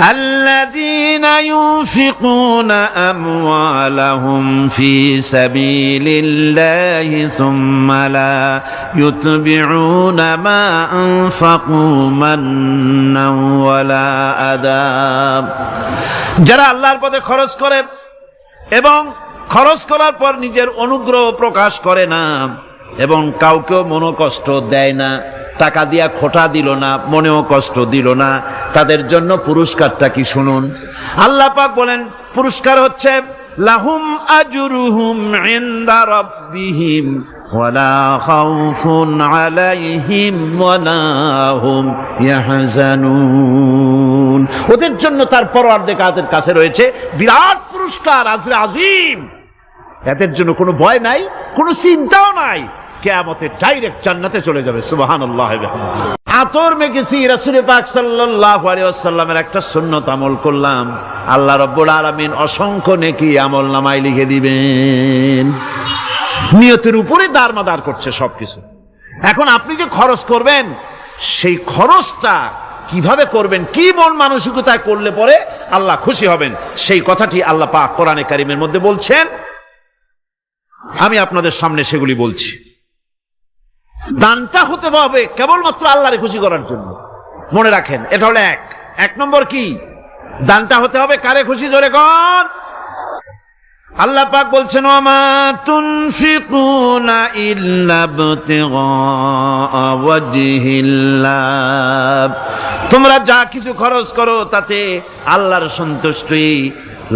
আল্লাযীনা ইউনফিকুনা আমওয়ালাহুম ফি সাবিলিল্লাহি সুম্মা লা ইউতবিউনা মা আনফাকু মান্নান ওয়ালা আযা। যারা আল্লাহর পথে খরচ করে এবং খরচ করার পর নিজের অনুগ্রহ প্রকাশ করে না এবং কাউকেও মনোকষ্ট দেয় না, টাকা দিয়া খোটা দিল না, মনেও কষ্ট দিল না, তাদের জন্য পুরস্কারটা কি শুনুন। আল্লাহ পাক বলেন পুরস্কার হচ্ছে লাহুম আজরুহুম ইনদা রাব্বিহিম ওয়ালা খাউফুন আলাইহিম ওয়ালা হুম ইয়াহজানুন। ওদের জন্য তার পরওয়ারদিগারের কাছে রয়েছে বিরাট পুরস্কার, আজরে আজিম। এদের জন্য কোনো ভয় নাই, কোনো চিন্তাও নাই, কিয়ামতে ডাইরেক্ট জান্নাতে চলে যাবে। সুবহানাল্লাহ। আতর মেখেছি, রাসূল পাক সাল্লাল্লাহু আলাইহি ওয়াসাল্লামের একটা সুন্নাত আমল করলাম, আল্লাহ রাব্বুল আলামিন অসংখ্য নেকি আমল নামায় লিখে দিবেন। নিয়তের উপরে দারমাদার করছে সবকিছু। এখন আপনি যে খরচ করবেন, সেই খরচটা কিভাবে করবেন, কি মন মানসিকতায় করলে পরে আল্লাহ খুশি হবেন, সেই কথাটি আল্লাহ পাক কোরআনে কারিমের মধ্যে বলছেন। আমি আপনাদের সামনে সেগুলি বলছি। দানটা হতে হবে কেবলমাত্র আল্লাহরে খুশি করার জন্য। মনে রাখেন, এটা হলো এক নম্বর। কি দানটা হতে হবে কারে খুশি? জোরে কোন? আল্লাহ পাক বলছেন ওয়ামা তুনফিকুনা ইল্লা ইবতিগা ওয়াজহিল্লাহ। তোমরা যা কিছু খরচ করো তাতে আল্লাহর সন্তুষ্টি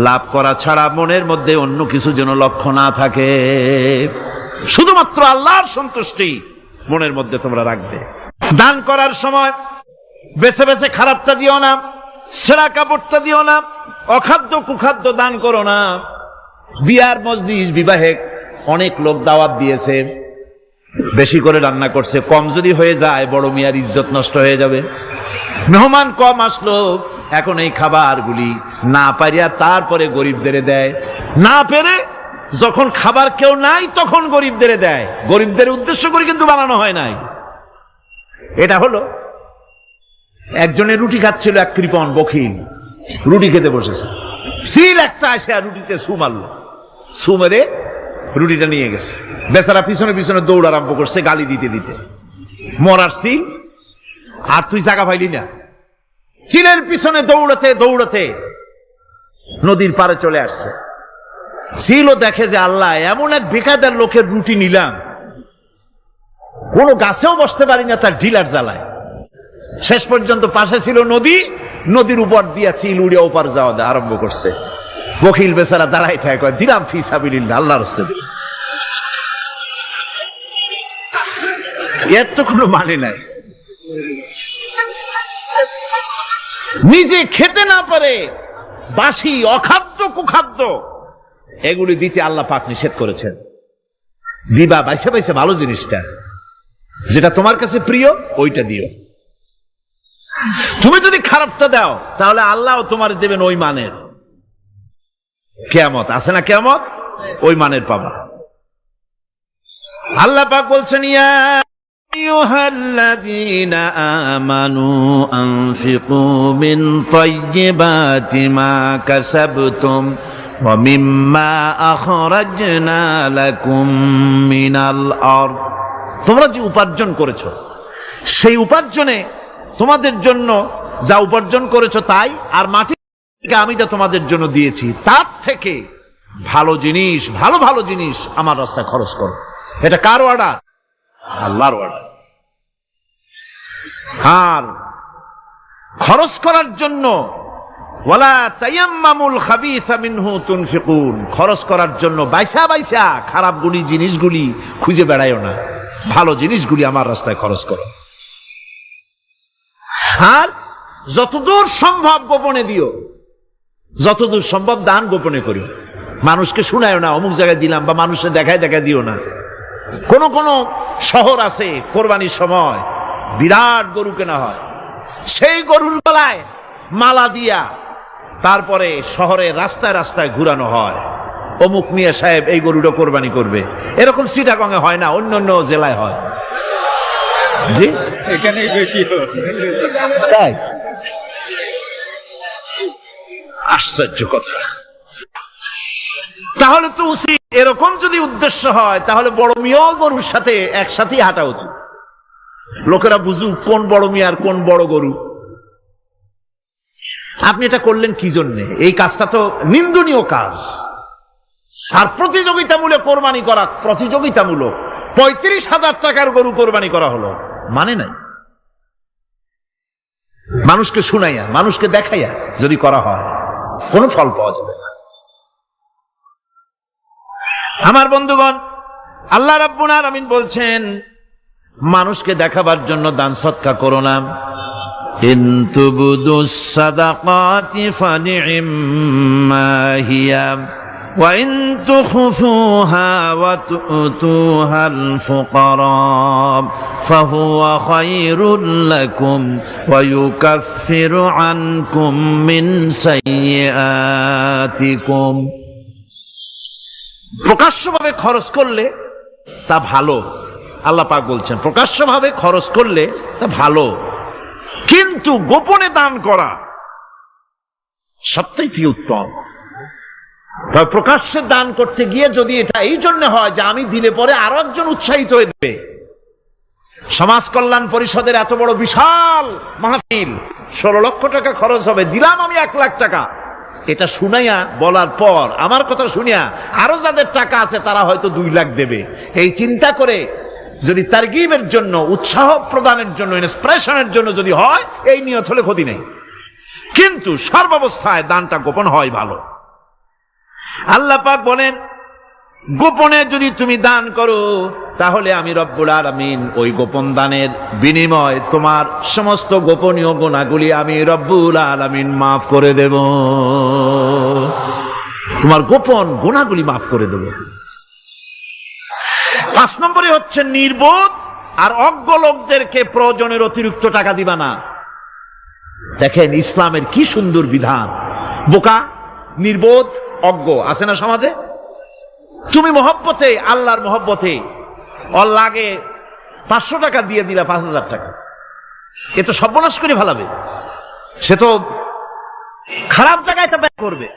লাভ করা ছাড়া মনের মধ্যে অন্য কিছু যেন লক্ষ্য না থাকে, শুধুমাত্র আল্লাহর সন্তুষ্টি মনের মধ্যে তোমরা রাখবে। দান করার সময় বেছে বেছে খারাপটা দিও না, ছেঁড়া কাপড়টা দিও না, অখাদ্য কুখাদ্য দান করো না। বিয়ার মজলিস, বিবাহে অনেক লোক দাওয়াত দিয়েছে, বেশি করে রান্না করছে, কম যদি হয়ে যায় বড় মিয়ার ইজ্জত নষ্ট হয়ে যাবে। মেহমান কম আসলো, এখন এই খাবারগুলি না পারিয়া তারপরে গরিবদের দেয়, না পেরে যখন খাবার কেউ নাই তখন গরিবদের দেয়। গরিবদের উদ্দেশ্য করে কিন্তু বানানো হয় নাই। এটা হলো একজনের রুটি খাচ্ছিল, এক কৃপণ বখিল রুটি খেতে বসেছে, সিল একটা আসে আর রুটিতে সু মারলো, সু মেরে রুটিটা নিয়ে গেছে। বেচারা পিছনে পিছনে দৌড় আরম্ভ করছে, গালি দিতে দিতে। মরার সিল, আর তুই জায়গা পাইলি না। সিলের পিছনে দৌড়াতে দৌড়াতে নদীর পারে চলে আসছে। সিলও দেখে যে আল্লাহ, এমন এক বেকায়দার লোকের রুটি নিলাম, কোন গাছেও বসতে পারি না তার ঢিলার জ্বালায়। শেষ পর্যন্ত পাশে ছিল নদী, নদীর উপর দিয়া চিল উড়ে ওপার যাওয়া আরম্ভ করছে। বখিল বেচারা দাঁড়াই থাকে, দিলাম ফি সাবিলিল্লাহ, আল্লাহর রাস্তায় দিলাম। এর তো কোনো মানে নাই। নিজে খেতে না পারে বাসি অখাদ্য কুখাদ্য এগুলি দিতে আল্লাহ পাক নিষেধ করেছেন। দিবা বাইসে বাইসে ভালো জিনিসটা, যেটা তোমার কাছে প্রিয় ওইটা দিও। তুমি যদি খারাপটা দাও তাহলে আল্লাহ তোমার দেবেন ওই মানের। কিয়ামত আছে না, কিয়ামত ওই মানের পাবা। আল্লাহ পাক বলছেন ইয়া আইয়ুহাল্লাযীনা আমানু আনফিকু মিন তাইয়্যিবাতি মা কাসাবতুম ওয়া মিম্মা আখরাজনা লাকুম মিনাল আরদ। তোমরা যে উপার্জন করেছো, সেই উপার্জনে তোমাদের জন্য যা উপার্জন করেছো তাই, আর মাটি থেকে আমি যা তোমাদের জন্য দিয়েছি তার থেকে ভালো জিনিস, ভালো ভালো জিনিস আমার রাস্তায় খরচ করো। এটা কার অর্ডার? আল্লাহর অর্ডার। আর খরচ করার জন্য ওয়ালা তায়াম্মামুল খাবিসা মিনহু তুনফিকুন, খরচ করার জন্য বাইসা বাইসা খারাপগুলি জিনিসগুলি খুঁজে বেড়াইও না, ভালো জিনিসগুলি আমার রাস্তায় খরচ করো। আর যতদূর সম্ভব গোপনে দিও, যতদূর সম্ভব দান গোপনে করিও। মানুষকে শুনায়ও না অমুক জায়গায় দিলাম, বা মানুষের দেখায় দেখায় দিও না। কোন কোন শহর আছে কোরবানির সময় বিরাট গরু কেনা হয়, সেই গরুর গলায় মালা দিয়া তারপরে শহরের রাস্তায় রাস্তায় ঘুরানো হয়, অমুক মিয়া সাহেব এই গরুটা কোরবানি করবে। এরকম চিটাগংয়ে হয় না, অন্য অন্য জেলায় হয়। জি, এখানে বেশি হয়। তাই আশ্চর্য কথা। তাহলে তো উচিত, এরকম যদি উদ্দেশ্য হয় তাহলে বড় মিয়া গরুর সাথে একসাথেই হাঁটা উচিত, লোকেরা বুঝুক কোন বড় মিয়া আর কোন বড় গরু। আপনি এটা করলেন কি জন্যে? এই কাজটা তো নিন্দনীয় কাজ। আর প্রতিযোগিতামূলক কোরবানি করা, প্রতিযোগিতামূলক 35,000 টাকার গরু কোরবানি করা হলো, মানে নাই। মানুষকে শুনাইয়া, মানুষকে দেখাইয়া যদি করা হয় কোনো ফল পাওয়া যাবে না। আমার বন্ধুগণ, আল্লাহ রাব্বুল আলামিন বলছেন মানুষকে দেখাবার জন্য দান সদকা করো না। ইন তুবদুস সাদাকাতি ফানি'ম্মা হিয়া ওয়া ইন তুখফুহা ওয়া তু'তুহাল ফুকারা ফাহুয়া খায়রুল লাকুম ওয়া ইউকাফিরু আনকুম মিন সাইয়্যাতিকুম। প্রকাশ্যভাবে খরচ করলে তা ভালো, আল্লাহ পাক বলছেন প্রকাশ্যভাবে খরচ করলে তা ভালো, কিন্তু গোপনে দান করা সবথেকে উত্তম। তবে প্রকাশ্যে দান করতে গিয়ে যদি এটা এই জন্য হয় যে আমি দিলে পরে আরো একজন উৎসাহিত হয়ে দেবে, সমাজ কল্যাণ পরিষদের এত বড় বিশাল মাহফিল, 16 লক্ষ টাকা খরচ হবে, দিলাম আমি 1 লাখ টাকা, এটা শুনাইয়া বলার পর আমার কথা শুনিয়া আরো যাদের টাকা আছে তারা হয়তো 2 লাখ দেবে, এই চিন্তা করে যদি তারগিবের জন্য, উৎসাহ প্রদানের জন্য, ইন্সপিরেশনের জন্য যদি হয়, এই নিয়ত হলে ক্ষতি নেই। কিন্তু সর্বাবস্থায় দানটা গোপন হয় ভালো। আল্লাহ পাক বলেন গোপনে যদি তুমি দান করো তাহলে আমি রব্বুল আলামিন ওই গোপন দানের বিনিময় তোমার সমস্ত গোপনীয় গুনাহগুলি আমি রব্বুল আলামিন মাফ করে দেব, তোমার গোপন গুনাহগুলি মাফ করে দেব। 5 নম্বরে হচ্ছে নির্বোধ আর অজ্ঞ লোকদেরকে প্রয়োজনের অতিরিক্ত টাকা দিবা না। দেখেন ইসলামের কি সুন্দর বিধান। বোকা, নির্বোধ, অজ্ঞ আছে না সমাজে? তুমি মহব্বতে, আল্লাহর মহব্বতে ওর লাগে 500 টাকা দিয়ে দিলা 5,000 টাকা, এ তো সর্বনাশ করে ফেলাবে, সে তো খারাপ জায়গায় তা ব্যয় করবে।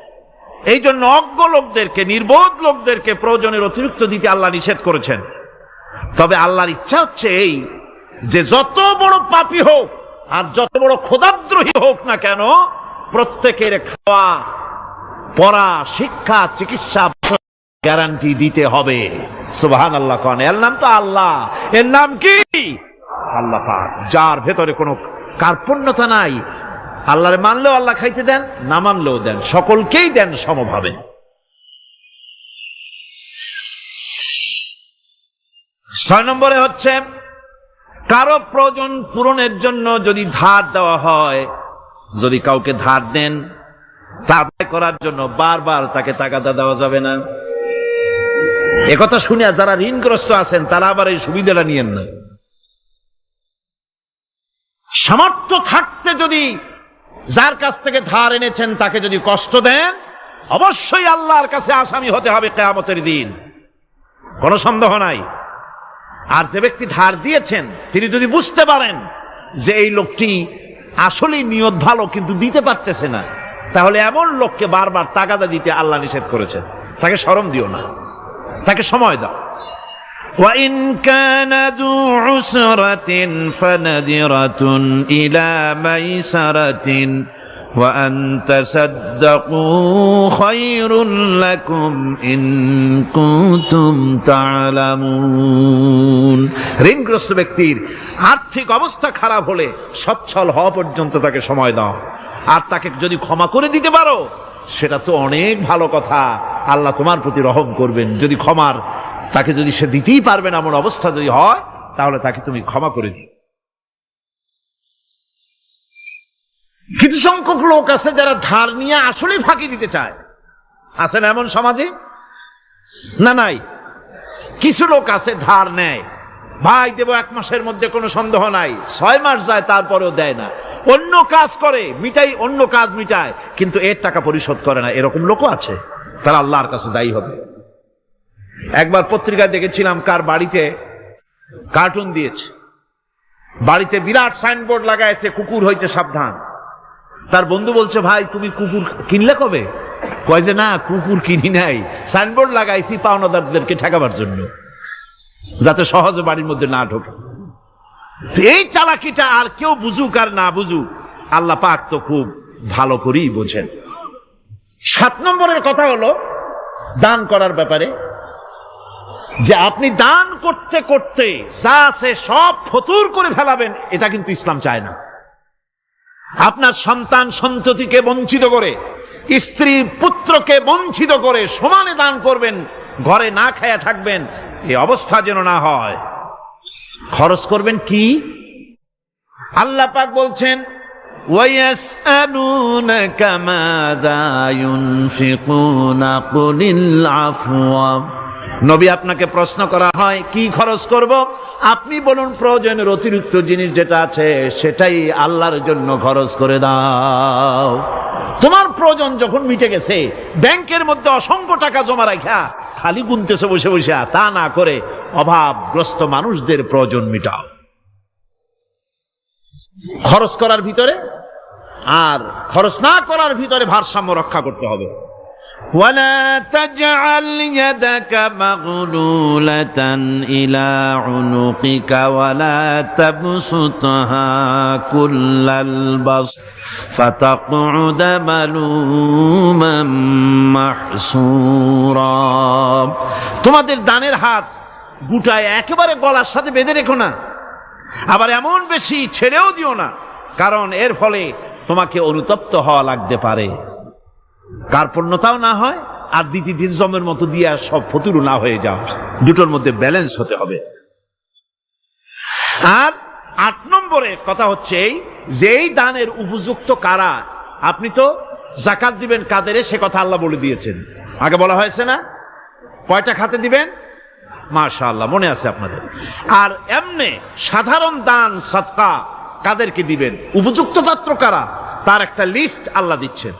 এই জন্য অজ্ঞ লোকদেরকে, নির্বোধ লোকদেরকে প্রয়োজনের অতিরিক্ত দিতে আল্লাহ নিষেধ করেছেন। তবে আল্লাহর ইচ্ছা হচ্ছে এই যে যত বড় পাপী হোক আর যত বড় খোদাদ্রোহী হোক না কেন, প্রত্যেকের খাওয়া, পড়া, শিক্ষা, চিকিৎসা গ্যারান্টি দিতে হবে। সুবহানাল্লাহ। কোন এর নাম তো আল্লাহ, এর নাম কি? আল্লাহ পাক, যার ভেতরে কোনো কার্পণ্যতা নাই। আল্লাহরে মানলেও আল্লাহ খাইতে দেন, না মানলেও দেন, সকলকেই দেন সমভাবে। 6 নম্বরে হচ্ছে কারো প্রয়োজন পূরণের জন্য যদি ধার দেওয়া হয়, যদি কাউকে ধার দেন তা আদায় করার জন্য বারবার তাকে তাগাদা দেওয়া যাবে না। একথা শুনে যারা ঋণগ্রস্ত আছেন তারা আবার এই সুবিধাটা নিয়েন না। সামর্থ্য থাকতে যদি যার কাছ থেকে ধার এনেছেন তাকে যদি কষ্ট দেন, অবশ্যই আল্লাহর কাছে আসামি হতে হবে কিয়ামতের দিন, কোনো সন্দেহ নাই। আর যে ব্যক্তি ধার দিয়েছেন তিনি যদি বুঝতে পারেন যে এই লোকটি আসলেই নিয়ত ভালো কিন্তু দিতে পারতেছে না, তাহলে এমন লোককে বারবার তাগাদা দিতে আল্লাহ নিষেধ করেছেন। তাকে শরম দিও না, তাকে সময় দাও। وَإِنْ كَانَ ذُو عُسْرَةٍ فَنَذِرَةٌ إِلَى مَيْسَرَةٍ وَأَنْ تَصَدَّقُوا خَيْرٌ لَكُمْ إِنْ كُنْتُمْ تَعْلَمُونَ। ঋণগ্রস্ত ব্যক্তির আর্থিক অবস্থা খারাপ হলে সচ্ছল হওয়া পর্যন্ত তাকে সময় দাও, আর তাকে যদি ক্ষমা করে দিতে পারো সেটা তো অনেক ভালো কথা, আল্লাহ তোমার প্রতি রহম করবেন। যদি ক্ষমার তাকে যদি সে দিতেই পারবে না এমন অবস্থা যদি হয়, তাহলে তাকে তুমি ক্ষমা করে দিও। কিছু সংখ্যক লোক আছে যারা ধার নিয়ে আসলেই ফাঁকি দিতে চায়, আছে না এমন সমাজে? না নাই? কিছু লোক আছে ধার নেয়, ভাই দেব 1 মাসের মধ্যে, কোনো সন্দেহ নাই। 6 মাস যায় তারপরেও দেয় না, অন্য কাজ করে মিটাই, অন্য কাজ মিটায়, কিন্তু এর টাকা পরিশোধ করে না। এরকম লোকও আছে, তারা আল্লাহর কাছে দায়ী হবে। একবার পত্রিকায় দেখেছিলাম কার বাড়িতে কার্টুন দিয়েছে, বাড়িতে বিরাট সাইনবোর্ড লাগাইছে কুকুর হইতে সাবধান। তার বন্ধু বলছে, ভাই তুমি কুকুর কিনলে কবে? কয় যে না, কুকুর কিনি নাই, সাইনবোর্ড লাগাইছি পাওনাদারদেরকে ঠেকাবার জন্য, যাতে সহজে বাড়ির মধ্যে না ঢোকে। এই চালাকিটা আর কেউ বুঝুক আর না বুঝুক, আল্লাহ পাক তো খুব ভালো করেই বোঝেন। 7 নম্বরের কথা হলো দান করার ব্যাপারে, যে আপনি দান করতে করতে যা আছে সব ফতুর করে ফেলাবেন, এটা কিন্তু ইসলাম চায় না। আপনার সন্তান সন্ততিকে বঞ্চিত করে, স্ত্রী পুত্রকে বঞ্চিত করে সমানে দান করবেন, ঘরে না খায়া থাকবেন, এই অবস্থা যেন না হয়। খরচ করবেন কি? আল্লাহ পাক বলছেন, ওয়ায়াসআলুনাকা মাযা ইউনফিকুনা কুলিল আফওয়া। নবী আপনাকে প্রশ্ন করা হয় কি খরচ করব, আপনি বলুন প্রয়োজনের অতিরিক্ত জিনিস যেটা আছে সেটাই আল্লাহর জন্য খরচ করে দাও। তোমার প্রয়োজন যখন মিটে গেছে, ব্যাংকের মধ্যে অসংখ্য টাকা জমা রাখা খালি গুনতেছে বসে বসে, তা না করে অভাবগ্রস্ত মানুষদের প্রয়োজন মিটাও। খরচ করার ভিতরে আর খরচ না করার ভিতরে ভারসাম্য রক্ষা করতে হবে। ولا تجعل يدك مغلولة إلى عنقك ولا تبسطها كل البسط فتقعد ملوما محسورا। তোমাদের দানের হাত গুটায় একেবারে গলার সাথে বেঁধে রেখো না, আবার এমন বেশি ছেড়েও দিও না, কারণ এর ফলে তোমাকে অনুতপ্ত হওয়া লাগতে পারে, কার্পণ্যতাও না হয় আর দ্বিতীয় জমের মতো দিয়ে সব ফতুরু না হয়ে যাও। দুটোর মধ্যে ব্যালেন্স হতে হবে। আর 8 নম্বরে কথা হচ্ছে যে এই দানের উপযুক্ত কারা। আপনি তো যাকাত দিবেন কাদের, সে কথা আল্লাহ বলে দিয়েছেন, আগে বলা হয়েছে না? কয়টা খাতে দিবেন? মাশাআল্লাহ, মনে আছে আপনাদের। আর এমনি সাধারণ দান সাদকা কাদেরকে দিবেন, উপযুক্ত পাত্র কারা, তার একটা লিস্ট আল্লাহ দিচ্ছেন।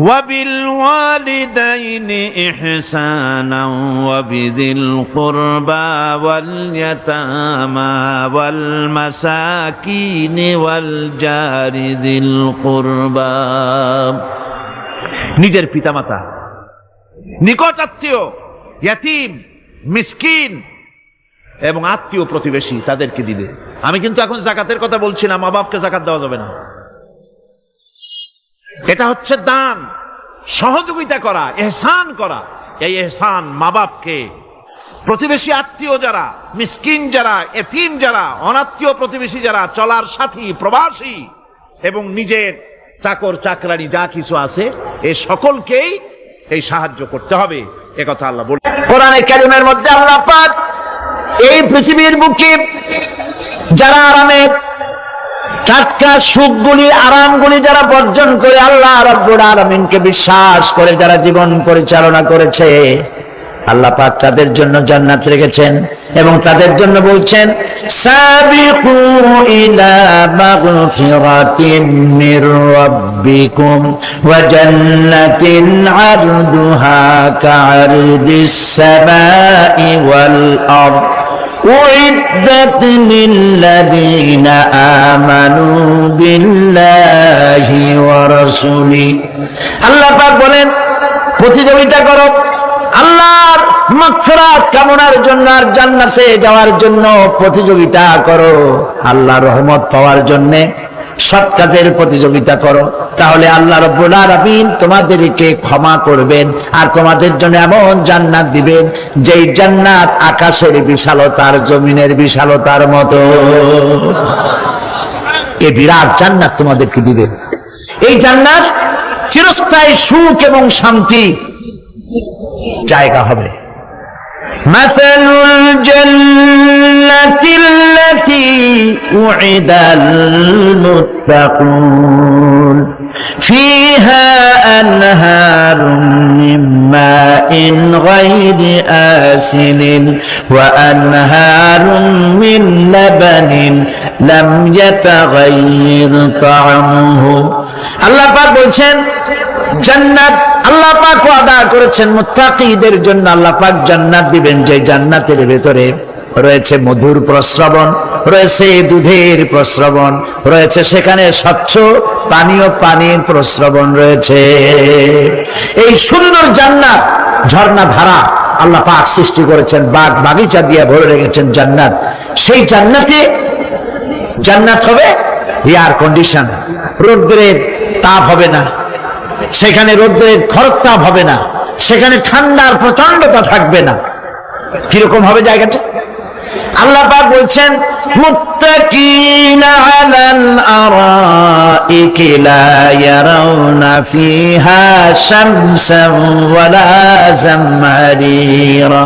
وبالوالدين إحسانا وبذي القربى واليتامى والمساكين والجار ذي القربى। নিজের পিতামাতা, নিকট আত্মীয়, ইয়াতিম, মিসকিন এবং আত্মীয় প্রতিবেশী তাদেরকে দিবে। আমি কিন্তু এখন যাকাতের কথা বলছি না, মা বাপকে যাকাত দেওয়া যাবে না। এটা হচ্ছে দান, সহযোগিতা করা, ইহসান করা। এই ইহসান মা বাপকে, প্রতিবেশী আত্মীয় যারা, মিসকিন যারা, এতিম যারা, অনাত্মীয় প্রতিবেশী যারা, চলার সাথী, প্রবাসী এবং নিজের চাকর চাকরানি যা কিছু আছে, এই সকলকেই এই সাহায্য করতে হবে, একথা আল্লাহ বলেন। কোরআনে কারীমের মধ্যে আল্লাহ পাক এই পৃথিবীর বুকে যারা আরামের টাটকা সুখগুলি, আরামগুলি যারা বর্জন করে আল্লাহ রাব্বুল আলামিনকে বিশ্বাস করে যারা জীবন পরিচালনা করেছে, আল্লাহ পাক তাদের জন্য জান্নাত রেখেছেন এবং তাদের জন্য বলছেন, সাবিকু ইলা মাগফিরাতিন মির রাব্বিকুম ওয়া জান্নাতিন আরদুহা কা'আরদিস সামাই ওয়াল আরদ উইদ্দাত লিল্লাযীনা আমানু বিল্লাহি ওয়া রাসূলিহি। আল্লাহ পাক বলেন, প্রতিযোগিতা করো আল্লাহর মাগফিরাত কামনার জন্য আর জান্নাতে যাওয়ার জন্য প্রতিযোগিতা করো, আল্লাহর রহমত পাওয়ার জন্য সৎ কাজের প্রতিযোগিতা করো, তাহলে আল্লাহ রাব্বুল আলামিন তোমাদেরকে ক্ষমা করবেন আর তোমাদের জন্য এমন জান্নাত দিবেন যেই জান্নাত আকাশের বিশালতার, জমিনের বিশালতার মতো। এই বিরাট জান্নাত তোমাদেরকে দিবেন। এই জান্নাত চিরস্থায়ী সুখ এবং শান্তি জায়গা হবে। মাসালুল জান্নাতিল লাতী উইদাল মুত্তাকুন ফিহা আনহারুম মিন মাইন গায়রি আসিলিন ওয়া আনহারুম মিন লাবানিন লাম ইয়াতাগায়্যার তা'আমুহু। আল্লাহ পাক বলছেন, জান্নাত আল্লাহ পাক ওয়াদা করেছেন মুত্তাকিদের জন্য আল্লাহ পাক জান্নাত দিবেন, যে জান্নাতের ভেতরে রয়েছে মধুর প্রস্রবণ, রয়েছে দুধের প্রস্রবণ, রয়েছে সেখানে স্বচ্ছ পানীয় পানির প্রস্রবণ রয়েছে। এই সুন্দর জান্নাত, ঝর্ণা ধারা আল্লাহ পাক সৃষ্টি করেছেন, বাগ বাগিচা দিয়ে ভরে রেখেছেন জান্নাত। সেই জান্নাতে জান্নাত হবে এয়ার কন্ডিশন, রৌদ্রের তাপ হবে না সেখানে, রৌদ্রের খরতাপ হবে না সেখানে, ঠান্ডার প্রচন্ডতা থাকবে না। কিরকম হবে জায়গাটা? আল্লাহ পাক বলছেন মুত্তাকিনা আলাল আরাইকি লা ইয়ারাউনা ফিহা শামসান ওয়ালা জামহারিরা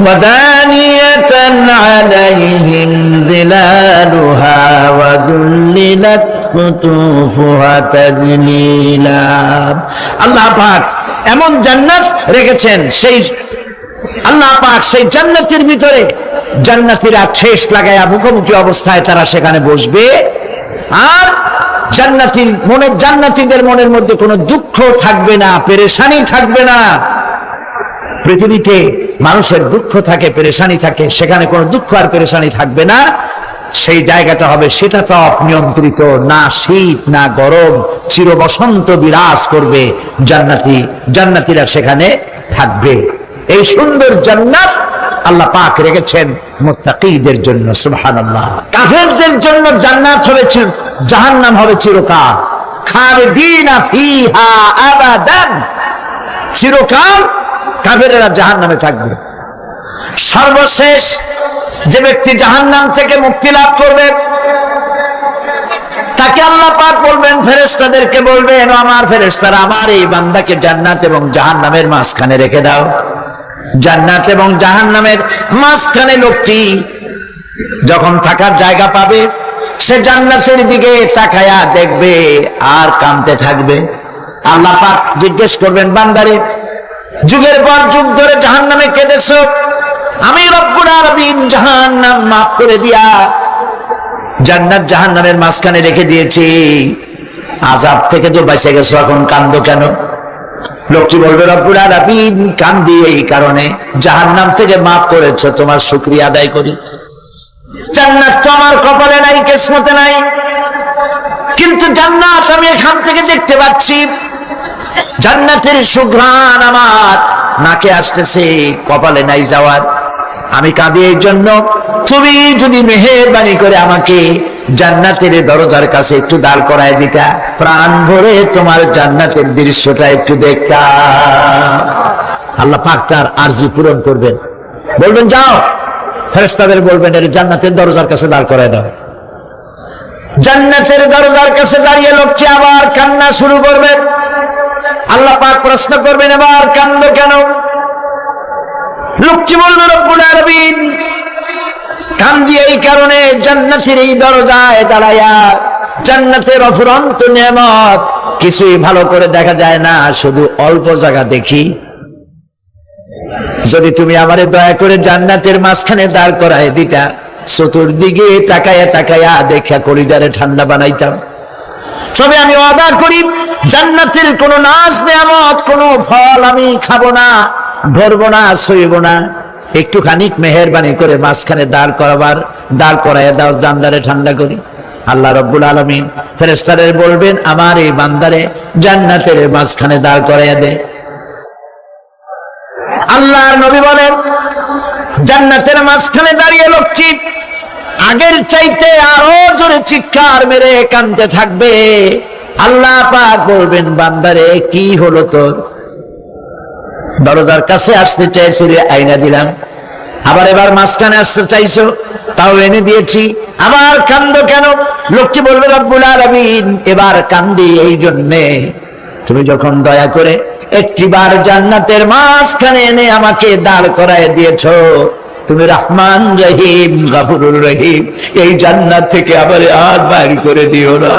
ওয়া দানিয়াতান আলাইহিম যিলালুহা ওয়া দুল্লিলাত কুতুফুহা তাদলীলা। আল্লাহ পাক এমন জান্নাত রেখেছেন, সেই আল্লাহ পাক সেই জান্নাতের ভিতরে জান্নাতীরা ঠেস লাগায়া মুখোমুখি অবস্থায় তারা সেখানে বসবে, আর জান্নাতীদের মনের মধ্যে কোনো দুঃখ থাকবে না, পেরেশানি থাকবে না। পৃথিবীতে মানুষের দুঃখ থাকে, পেরেশানি থাকে, সেখানে কোনো দুঃখ আর পেরেশানি থাকবে না। সেই জায়গাটা হবে শীতাতপ নিয়ন্ত্রিত, না শীত না গরম, চির বসন্ত বিরাজ করবে, জান্নাতীরা সেখানে থাকবে। এই সুন্দর জান্নাত আল্লাহ পাক রেখেছেন মুত্তাকিদের জন্য। সুবহানাল্লাহ। কাফেরদের জন্য জান্নাত হবে, জাহান্নাম হবে চিরকাল, খালিদিনা ফিহা আবাদান, চিরকাল কাফেরেরা জাহান্নামে থাকবে। সর্বশেষ যে ব্যক্তি জাহান্নাম থেকে মুক্তি লাভ করবে তাকে আল্লাহ পাক বলবেন, ফেরেশতাদেরকে বলবেন, আমার ফেরেশতারা আমার এই বান্দাকে জান্নাত এবং জাহান্নামের মাঝখানে রেখে দাও। জান্নাত এবং জাহান্নামের মাঝখানে লোকটি যখন থাকার জায়গা পাবে, সে জান্নাতের দিকে তাকায়া দেখবে আর কাঁদতে থাকবে। আল্লাহ পাক জিজ্ঞেস করবেন, বান্দারে যুগের পর যুগ ধরে জাহান্নামে কেঁদেছো, আমি রব্বুল আলামিন জাহান্নাম মাফ করে দিয়া জান্নাত জাহান্নামের মাঝখানে রেখে দিয়েছি, আযাব থেকে তো বেঁচে গেছো, এখন কাঁদো কেন? লোকটি বলবে, রব্বুল আলামিন কান্দি এই কারণে, জাহান্নাম থেকে মাফ করেছো, তোমার শুকরিয়া আদায় করি। জান্নাত তো আমার কপালে নাই, কিসমতে নাই, কিন্তু জান্নাত আমি এখান থেকে দেখতে পাচ্ছি, জান্নাতের সুঘ্রাণ আমার নাকে আসতেছে, কপালে নাই যাওয়ার। আমি কাঁদি এই জন্য, তুমি যদি মেহেরবানি করে আমাকে জান্নাতের দরজার কাছে একটু দাঁড় করায় দিতা, প্রাণ ভরে তোমার জান্নাতের দৃশ্যটা একটু দেখতাম। আল্লাহ পাক তার আরজি পূরণ করবেন, বলবেন যাও, ফেরেশতাদের বলবেন এর জান্নাতের দরজার কাছে দাঁড় করায় দাও। জান্নাতের দরজার কাছে দাঁড়িয়ে লোকটি আবার কান্না শুরু করবেন। আল্লাহ পাক প্রশ্ন করবেন, এবার কান্দো কেন? লোকটি বলবে, রব্বুল আলামিন কান্দি এই কারণে, জান্নাতের এই দরজায় দাঁড়ায়া জান্নাতের অফুরন্ত নেয়ামত কিছুই ভালো করে দেখা যায় না, শুধু অল্প জায়গা দেখি। যদি তুমি আমারে দয়া করে জান্নাতের মাঝখানে দাঁড় করায় দিতা, চতুর্দিকে তাকায়া তাকায়া দেখা কলিজারে ঠান্ডা বানাইতাম। তবে আমি ওয়াদা করি, জান্নাতের কোনো নাজ নেয়ামত, কোনো ফল আমি খাবো না, ধরবো না, সইব না। একটুখানি মেহেরবানি করে মাঝখানে দাঁড় করাইয়া দাও, জানলারে ঠান্ডা করি। আল্লাহ রব্বুল আলামিন ফেরেশতাদের বলবেন, আমার এই বান্দারে জান্নাতের মাঝখানে দাঁড় করাইয়া দে। আল্লাহর নবী বলেন, জান্নাতের মাঝখানে দাঁড়িয়ে লোকটি আগের চাইতে আরো জোরে চিৎকার মেরে কাঁদতে থাকবে। আল্লাহ পাক বলবেন, বান্দারে কি হলো তোর? দরজার কাছে আসতে চাইছিলে, আইনা দিলাম। আবার এবার মাঝখানে আসতে চাইছো, তাও এনে দিয়েছি, আবার কান্দো কেন? লোকটি বলবে, রব্বুল আলামিন এবার কান্দি এই জন্যে, তুমি যখন দয়া করে একটিবার জান্নাতের মাঝখানে এনে আমাকে দাঁড় করায় দিয়েছো, তুমি রহমান রহিম গফুরুর রহিম, এই জান্নাত থেকে আবার আর বাইর করে দিও না।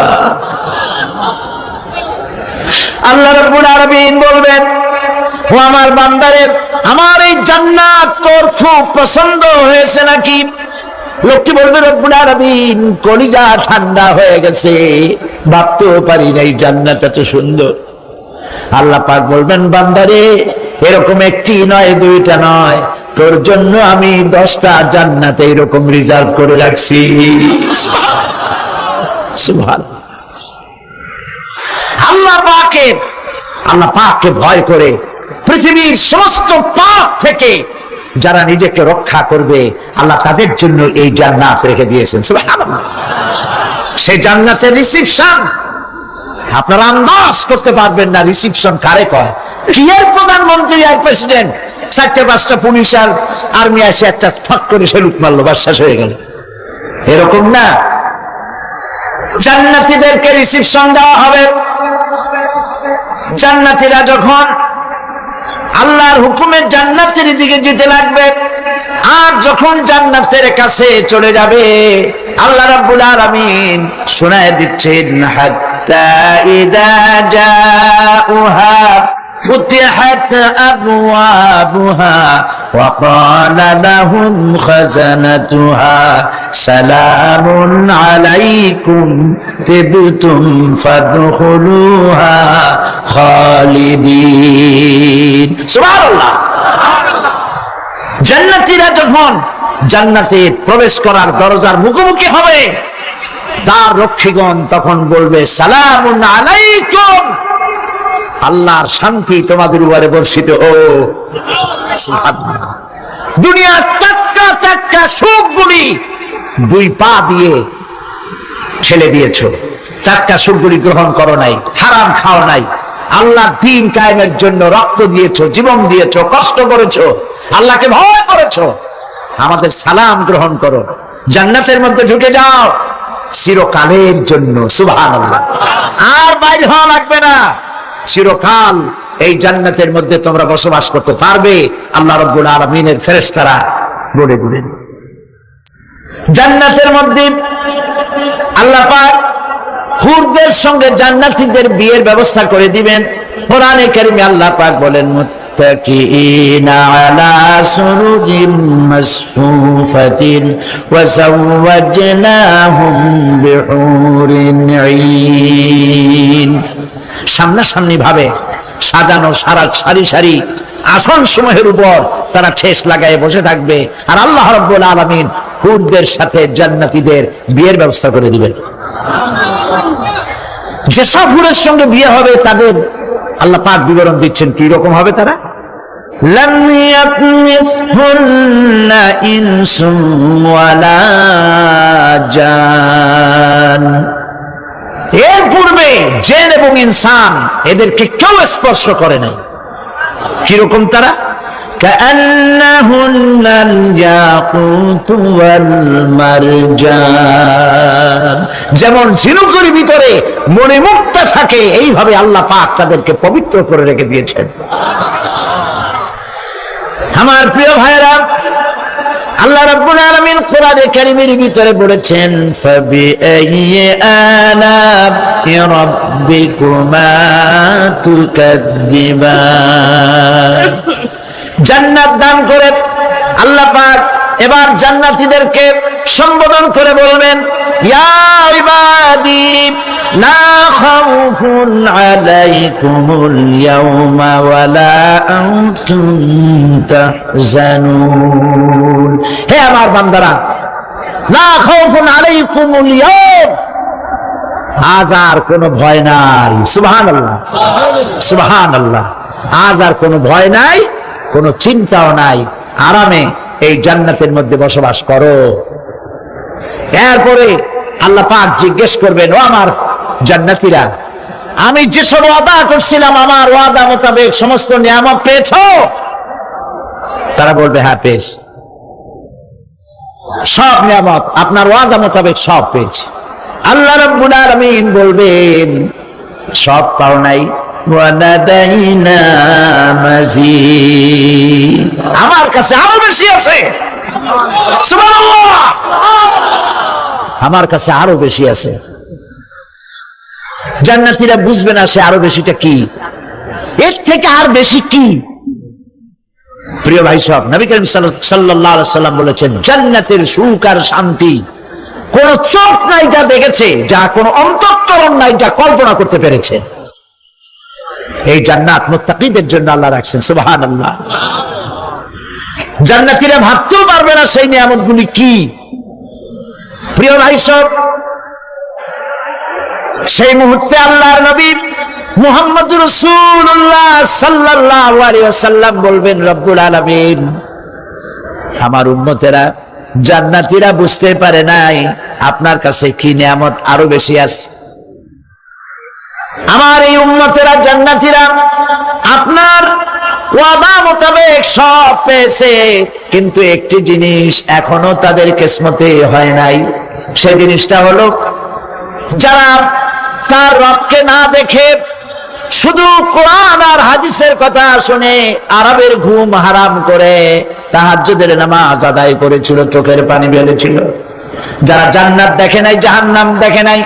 আল্লাহ রাব্বুল আলামিন বলবেন, ও আমার বান্দারে, আমার এই জান্নাত তোর খুব পছন্দ হয়েছে নাকি? লোকটি বলবে, রব্বুল আলামিন কলিজা ঠান্ডা হয়ে গেছে, ভাবতেও পারি না এই জান্নাত এত সুন্দর। আল্লাহ পাক বলবেন, বান্দারে এরকম একটি নয়, দুইটা নয়, তোর জন্য আমি 10টা জান্নাতে এরকম রিজার্ভ করে রাখছি। সুবহানাল্লাহ। আল্লাহ পাককে ভয় করে পৃথিবীর সমস্ত পাপ থেকে যারা নিজেকে রক্ষা করবে, আল্লাহ তাদের জন্য এই জান্নাত রেখে দিয়েছেন। সুবহানাল্লাহ। সেই জান্নাতের রিসিপশন আপনারা আন্দাজ করতে পারবেন না। রিসিপশন কারে কয়? কি এর প্রধানমন্ত্রী আর প্রেসিডেন্ট 4-5টা পুলিশ আর আর্মি আসে একটা ফাঁক করে সেলুট মারলো, বাস শেষ হয়ে গেল, এরকম না। জান্নাতীদেরকে রিসিপশন দেওয়া হবে। জান্নাতীরা যখন আল্লাহর হুকুমে জান্নাতের দিকে যেতে লাগবে, আর যখন জান্নাতের কাছে চলে যাবে, আল্লাহ রাব্বুল আলামিন শোনায় দিচ্ছেন, হাত্তা ইযা জাউহা ফুতিহাত আবওয়াবুহা ওয়া ক্বালা লাহুম খাজানাতুহা সালামুন আলাইকুম তিবতুম ফাদখুলুহা খালিদিন। সুবহানাল্লাহ। জান্নাতীরা যখন জান্নাতে প্রবেশ করার দরজার মুখোমুখি হবে, তার রক্ষীগণ তখন বলবে, সালামুন আলাইকুম, আল্লাহর শান্তি তোমাদের উপরে বর্ষিত হোক। সুবহানাল্লাহ। দুনিয়ার টাটকা সুখগুলি 2 পা দিয়ে ছেলে দিয়েছো, টাটকা সুখগুলি গ্রহণ করো নাই, হারাম খাও নাই, আল্লাহর দ্বীন কায়েমের জন্য রক্ত দিয়েছো, জীবন দিয়েছো, কষ্ট করেছো, আল্লাহকে ভয় করেছো, আমাদের সালাম গ্রহণ করো, জান্নাতের মধ্যে ঢুকে যাও চিরকালের জন্য। সুবহানাল্লাহ। আর বাইরে হওয়া লাগবে না, চিরকাল এই জান্নাতের মধ্যে তোমরা বসবাস করতে পারবে। আল্লাহ রাব্বুল আলামিনের ফেরেশতারা বলে দিবেন। জান্নাতের মধ্যে আল্লাহ পাক হুরদের সঙ্গে জান্নাতীদের বিয়ের ব্যবস্থা করে দিবেন। কোরআনে কারিমে আল্লাহ পাক বলেন, মুত্তাকিইনা আলা সুরুজিম মাসফুফাতিন ওয়া যাওয়াজনাহুম বিহুরিন ঈন। সামনাসামনি ভাবে সাজানো সারি সারি আসন সমূহের উপর তারা ঠেস লাগায় বসে থাকবে, আর আল্লাহ রাব্বুল আলামিন হুরদের সাথে জান্নাতীদের বিয়ের ব্যবস্থা করে দিবেন। যেসব হুরের সঙ্গে বিয়ে হবে তাদের আল্লাহ পাক বিবরণ দিচ্ছেন কি রকম হবে তারা। লাম ইয়াতমিসহুন্না ইনসুন ওয়ালা জান। এর পূর্বে জিন এবং ইনসান এদেরকে কেউ স্পর্শ করে নাই। কিরকম তারা? কাআন্নাহুন্নাল ইয়াকুতু ওয়াল মারজান। যেমন ঝিনুকের ভিতরে মণিমুক্তা থাকে, এইভাবে আল্লাহ পাক তাদেরকে পবিত্র করে রেখে দিয়েছেন। আমার প্রিয় ভাইরা, আল্লাহ রাব্বুল আলামিন কোরআনে কারীমের ভিতরে বলেছেন, ফাবিআইয়ি আলা'i রাব্বিকুমা তুকাযযিবান। জান্নাত দান করে আল্লাহ পাক এবার জান্নাতীদেরকে সম্বোধন করে বলবেন, ইয়া ইবাদি লা খাউফুন আলাইকুমুল ইয়াওমা ওয়ালা আনতুম তাহজানুন। হে আমার বান্দারা, লা খাউফুন আলাইকুমুল ইয়াওম, আজ আর কোনো ভয় নাই। সুবহানাল্লাহ, সুবহানাল্লাহ। আজ আর কোনো ভয় নাই, কোনো চিন্তাও নাই, আরামে এই জান্নাতের মধ্যে বসবাস করো। এরপরে আল্লাহ পাক জিজ্ঞেস করবেন, ও আমার জান্নাতীরা, আমি যেসব ওয়াদা করছিলাম আমার ওয়াদা মোতাবেক সমস্ত নিয়ামত পেয়েছো? তারা বলবে, হ্যাঁ পেয়েছি, সব নিয়ামত আপনার ওয়াদা মোতাবেক সব পেয়েছি। আল্লাহ রাব্বুল আলামিন বলবেন, সব পাও নাই, ওয়াদাদাইনা মাজিদ, আমার কাছে আরো বেশি আছে। সুবহানাল্লাহ, আমার কাছে আরো বেশি আছে। জান্নাতীরা বুঝবে না সে আরো বেশিটা কি, এর থেকে আর বেশি কি। প্রিয় ভাই সব, নবী করিম সাল্লাল্লাহু আলাইহি সাল্লাম বলেছেন, জান্নাতের সুখ আর শান্তি কোন চোখ নাই যা দেখেছে, যা কোন অন্তঃকরণ নাই যা কল্পনা করতে পেরেছে। এই জান্নাত মুত্তাকিদের জন্য আল্লাহ রাখছেন। সুবহানাল্লাহ। জান্নাতীরা ভাবতেও পারবে না সেই নিয়ামতগুলি কি। প্রিয় ভাই সব, সেই মুহূর্তে আল্লাহর নবী মুহাম্মদুর রাসূলুল্লাহ সাল্লাল্লাহু আলাইহি ওয়াসাল্লাম বলবেন, রব্বুল আলামিন, আমার উম্মতেরা জান্নাতীরা বুঝতে পারে নাই আপনার কাছে কি নিয়ামত আরো বেশি আছে। আমার এই উম্মতেরা জান্নাতীরা আপনার ওয়াদা মোতাবেক সব পেয়েছে, কিন্তু একটি জিনিস এখনো তাদের কিসমতে হয় নাই। সেই জিনিসটা হলো, যারা তার রবকে না দেখে শুধু কোরআন আর হাদিসের কথা শুনে আরবের ঘুম হারাম করে তাহাজ্জুদের নামাজ আদায় করেছিল, চোখের পানি ফেলেছিল, যারা জান্নাত দেখে নাই, জাহান্নাম দেখে নাই,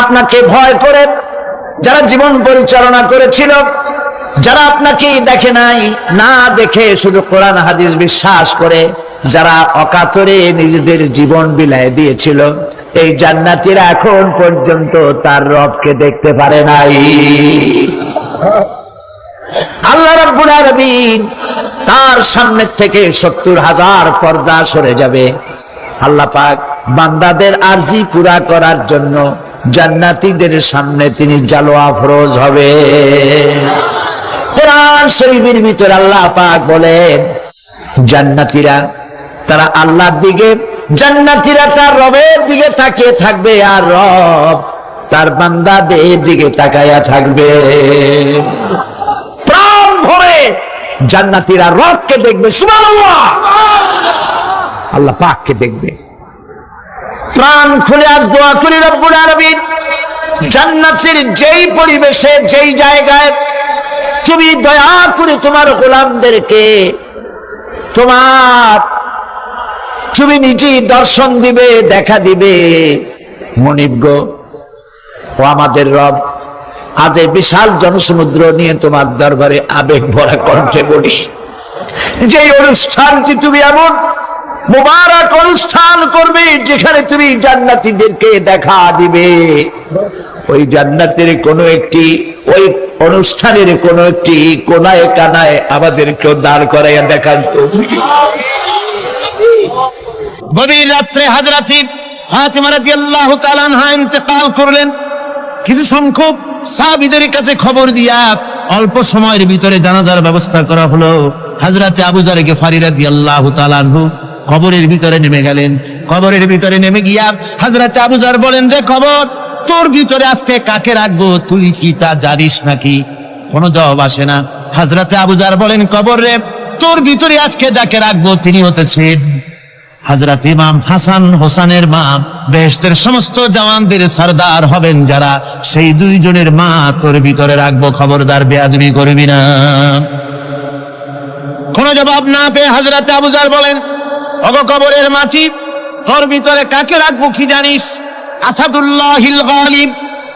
আপনাকে ভয় করে যারা জীবন পরিচালনা করেছিল, যারা আপনাকে দেখে নাই, না দেখে শুধু কোরআন হাদিস বিশ্বাস করে যারা অকাতরে নিজেদের জীবন বিলায় দিয়েছিল, এই জান্নাতীরা এখন পর্যন্ত তার রবকে দেখতে পারে নাই। আল্লাহ রাব্বুল আলামিন তার সামনে থেকে ৭০,০০০ পর্দা সরে যাবে। আল্লাহ পাক বান্দাদের আরজি পুরা করার জন্য জান্নাতীদের সামনে তিনি জালোয়া ফরজ হবে। কোরআন শরীফের ভিতরে আল্লাহ পাক বলেন, জান্নাতীরা তারা আল্লাহর দিকে, জান্নাতীরা তার রবের দিকে তাকিয়ে থাকবে, আর রব তার বান্দাদের দিকে তাকায়া থাকবে। প্রাণ ভরে জান্নাতীরা রবকে দেখবে, সুবহানাল্লাহ, আল্লাহ পাককে দেখবে। প্রাণ খুলে আজ দোয়া করি, রব্বুল আলামিন, জান্নাতের যেই পরিবেশে, যেই জায়গায় তুমি দয়া করে তোমার গোলামদেরকে তুমি নিজেই দর্শন দিবে, দেখা দিবে। মনিব গো, ও আমাদের রব, আজ এই বিশাল জনসমুদ্র নিয়ে তোমার দরবারে আবেগ ভরা কণ্ঠে বলি, যে অনুষ্ঠানটি তুমি এমন মুবারক অনুষ্ঠান করবে যেখানে তুমি জান্নাতীদেরকে দেখা দিবে, ওই জান্নাতের কোনো একটি, ওই অনুষ্ঠানের কোনো একটি কোনায় কানায় আমাদেরকেও দাঁড় করাইয়া দেখান তো। গভীর রাত্রে হযরত ফাতিমা রাদিয়াল্লাহু তাআলা আনহা ইন্তেকাল করলেন। কিছু সংখ্যক সাহাবীদের কাছে খবর দিয়া অল্প সময়ের ভিতরে জানাজার ব্যবস্থা করা হলো। হযরত আবু যর গিফারী রাদিয়াল্লাহু তাআলা আনহু কবরের ভিতরে নেমে গেলেন। কবরের ভিতরে নেমে গিয়া হযরত আবু যর বলেন, রে কবর, তোর ভিতরে আজকে কাকে রাখবো, তুই কি তা জানিস নাকি? কোনো জবাব আসে না। হযরত আবু যর বলেন, কবর রে, তোর ভিতরে আজকে যাকে রাখবো তিনি হতেছেন হযরত ইমাম হাসান হোসেনের মা, বেহেশতের সমস্ত জওয়ানদের সরদার হবেন যারা, সেই দুইজনের মা তোর ভিতরে রাখবো, খবরদার বেয়াদবি করবি না। কোন জবাব না পেয়ে হযরত আবু যর বলেন, ওগো কবরের মাটি, তোর ভিতরে কাকে রাখবো কি জানিস? আসাদুল্লাহিল গালিব,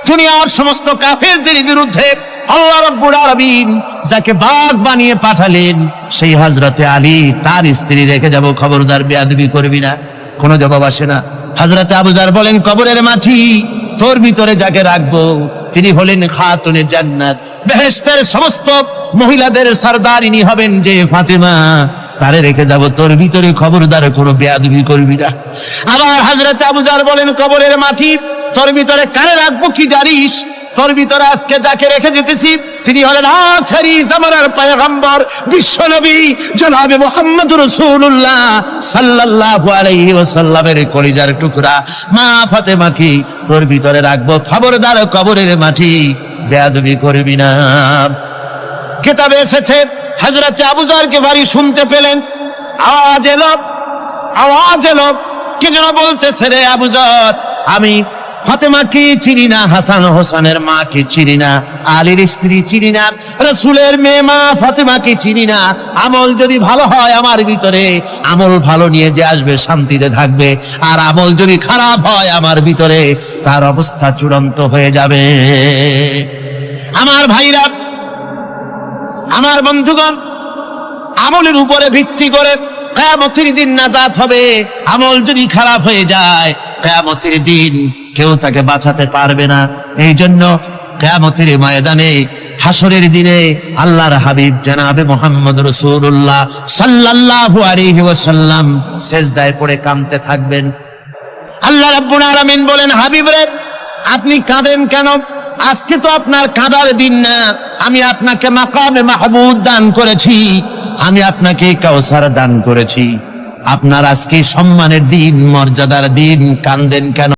দুনিয়ার সমস্ত কাফেরদের বিরুদ্ধে আল্লাহ রাব্বুল আলামিন যাকে বাঘ বানিয়ে পাঠালেন, সেই হযরতে আলী, তার স্ত্রী রেখে যাব, খবরদার বেয়াদবি করবি না। কোনো জবাব আসে না। হযরতে আবু যর বলেন, কবরের মাটি, তোর ভিতরে যাকে রাখবো তিনি হলেন খাতুনে জান্নাত, বেহেশতের সমস্ত মহিলাদের সরদারিনী হবেন যে ফাতেমা, তারে রেখে যাব, তোর ভিতরে খবরদার কোনো বেয়াদবি করবি না। আবার হযরত আবু যর বলেন, কবরের মাটি, তোর ভিতরে কারে রাখবো কি জানিস? তোর ভিতরে আজকে যাকে রেখে যেতেছি তিনি হলেন আখেরি জামানার পয়গম্বর, বিশ্বনবী জনাবে মুহাম্মদুর রাসূলুল্লাহ সাল্লাল্লাহু আলাইহি ওয়াসাল্লামের কলিজার টুকরা মা ফাতেমাকে তোর ভিতরে রাখবো, খবরদার কবরের মাটি বেয়াদবি করবি না। কিতাবে এসেছে, হযরত আবু যর গিফারী শুনতে পেলেন, আওয়াজ এলো, কি যেন বলতেছে, রে আবু যর, আমি ফাতেমাকে চিনি না, হাসান হোসেনের মাকে চিনি না, আলীর স্ত্রী চিনি না, রাসূলের মেয়ে মা ফাতেমাকে চিনি না। আমল যদি ভালো হয় আমার ভিতরে, আমল ভালো নিয়ে যে আসবে শান্তিতে থাকবে, আর আমল যদি খারাপ হয় আমার ভিতরে, তার অবস্থা চূড়ান্ত হয়ে যাবে। আমার ভাইরা, আমার বন্ধুগণ, আমলের উপরে ভিত্তি করে কিয়ামতের দিন নাজাত হবে। আমল যদি খারাপ হয়ে যায়, কিয়ামতের দিন কেউ তাকে বাঁচাতে পারবে না। এই জন্য কিয়ামতের ময়দানে হাসরের দিনে আল্লাহর হাবিব জনাবে মুহাম্মদ রাসূলুল্লাহ সাল্লাল্লাহু আলাইহি ওয়াসাল্লাম সিজদায় পড়ে কাঁদতে থাকবেন। আল্লাহ রাব্বুল আলামিন বলেন, হাবিব রে আপনি কাঁদেন কেন? আজকে তো আপনার কাঁদার দিন না, আমি আপনাকে মাকামে মাহমুদ দান করেছি, আমি আপনাকে কাউসার দান করেছি, আপনার আজকে সম্মানের দিন, মর্যাদার দিন, কাঁদেন কেন?